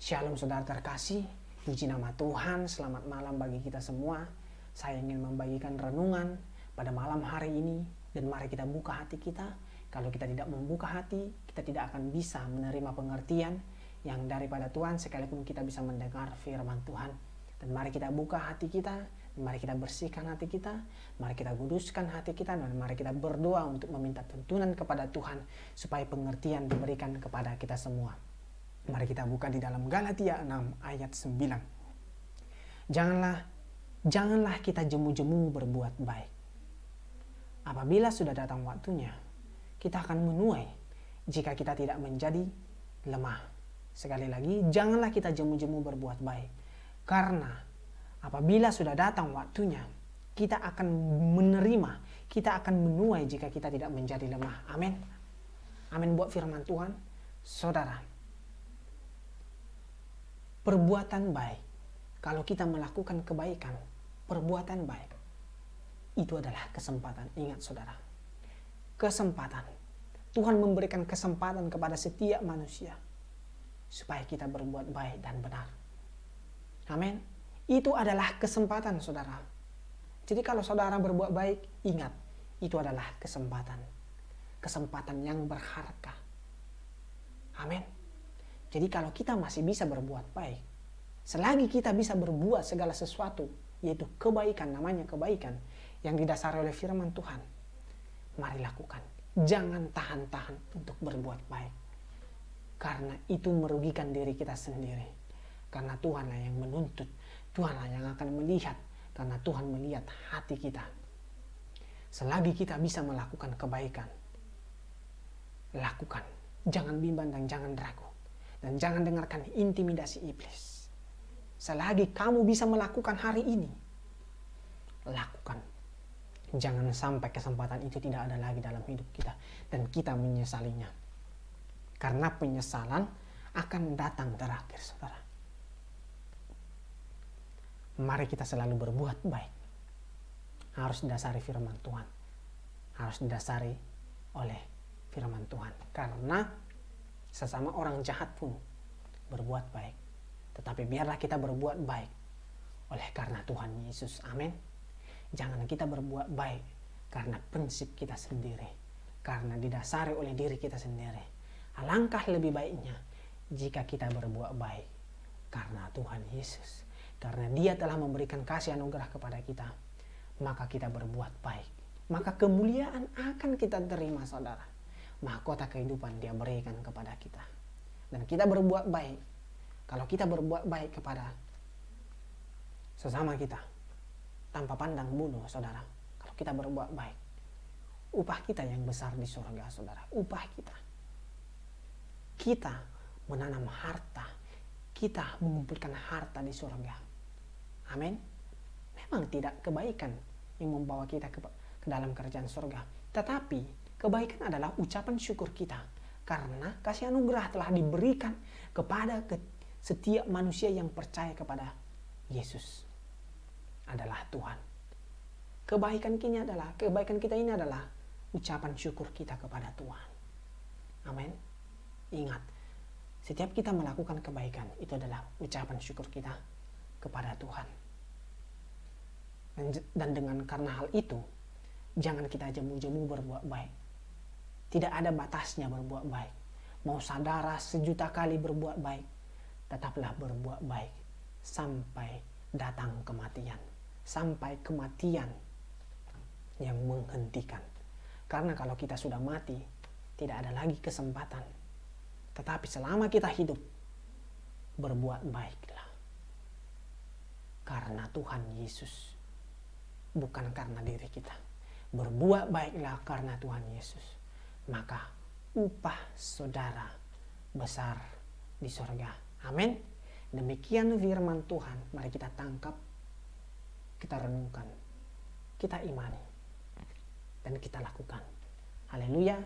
Shalom saudara terkasih, puji nama Tuhan, selamat malam bagi kita semua. Saya ingin membagikan renungan pada malam hari ini, dan mari kita buka hati kita. Kalau kita tidak membuka hati, kita tidak akan bisa menerima pengertian yang daripada Tuhan, sekalipun kita bisa mendengar firman Tuhan. Dan mari kita buka hati kita, mari kita bersihkan hati kita, mari kita kuduskan hati kita, dan mari kita berdoa untuk meminta tuntunan kepada Tuhan supaya pengertian diberikan kepada kita semua. Mari kita buka di dalam Galatia 6 ayat 9. Janganlah kita jemu-jemu berbuat baik. Apabila sudah datang waktunya, kita akan menuai jika kita tidak menjadi lemah. Sekali lagi, janganlah kita jemu-jemu berbuat baik. Karena apabila sudah datang waktunya, kita akan menerima, kita akan menuai jika kita tidak menjadi lemah. Amin. Amin buat firman Tuhan. Saudara, perbuatan baik, kalau kita melakukan kebaikan, perbuatan baik, itu adalah kesempatan. Ingat saudara, kesempatan. Tuhan memberikan kesempatan kepada setiap manusia supaya kita berbuat baik dan benar. Amin. Itu adalah kesempatan saudara. Jadi kalau saudara berbuat baik, ingat, itu adalah kesempatan. Kesempatan yang berharga. Amin. Jadi kalau kita masih bisa berbuat baik, selagi kita bisa berbuat segala sesuatu, yaitu kebaikan, namanya kebaikan, yang didasari oleh firman Tuhan, mari lakukan. Jangan tahan-tahan untuk berbuat baik. Karena itu merugikan diri kita sendiri. Karena Tuhanlah yang menuntut, Tuhanlah yang akan melihat, karena Tuhan melihat hati kita. Selagi kita bisa melakukan kebaikan, lakukan. Jangan bimbang dan jangan ragu. Dan jangan dengarkan intimidasi iblis. Selagi kamu bisa melakukan hari ini, lakukan. Jangan sampai kesempatan itu tidak ada lagi dalam hidup kita dan kita menyesalinya. Karena penyesalan akan datang terakhir, saudara. Mari kita selalu berbuat baik. Harus didasari firman Tuhan. Harus didasari oleh firman Tuhan. Karena sesama orang jahat pun berbuat baik. Tetapi biarlah kita berbuat baik oleh karena Tuhan Yesus. Amin. Jangan kita berbuat baik karena prinsip kita sendiri. Karena didasari oleh diri kita sendiri. Alangkah lebih baiknya jika kita berbuat baik karena Tuhan Yesus. Karena Dia telah memberikan kasih anugerah kepada kita. Maka kita berbuat baik. Maka kemuliaan akan kita terima, saudara. Mahkota kehidupan Dia berikan kepada kita. Dan kita berbuat baik. Kalau kita berbuat baik kepada sesama kita, tanpa pandang bulu, saudara. Kalau kita berbuat baik, upah kita yang besar di surga, saudara. Upah kita. Kita menanam harta. Kita mengumpulkan harta di surga. Amin. Memang tidak kebaikan yang membawa kita ke dalam kerajaan surga. Tetapi kebaikan adalah ucapan syukur kita. Karena kasih anugerah telah diberikan kepada setiap manusia yang percaya kepada Yesus. Adalah Tuhan. Kebaikan kita ini adalah ucapan syukur kita kepada Tuhan. Amin. Ingat, setiap kita melakukan kebaikan, itu adalah ucapan syukur kita kepada Tuhan. Dan karena hal itu, jangan kita jemu-jemu berbuat baik. Tidak ada batasnya berbuat baik. Mau saudara 1.000.000 kali berbuat baik, tetaplah berbuat baik sampai datang kematian. Sampai kematian yang menghentikan. Karena kalau kita sudah mati, tidak ada lagi kesempatan. Tetapi selama kita hidup, berbuat baiklah. Karena Tuhan Yesus. Bukan karena diri kita. Berbuat baiklah karena Tuhan Yesus. Maka upah saudara besar di surga. Amin. Demikian firman Tuhan. Mari kita tangkap, kita renungkan, kita imani, dan kita lakukan. Haleluya.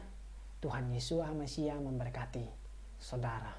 Tuhan Yesus Mesias memberkati saudara.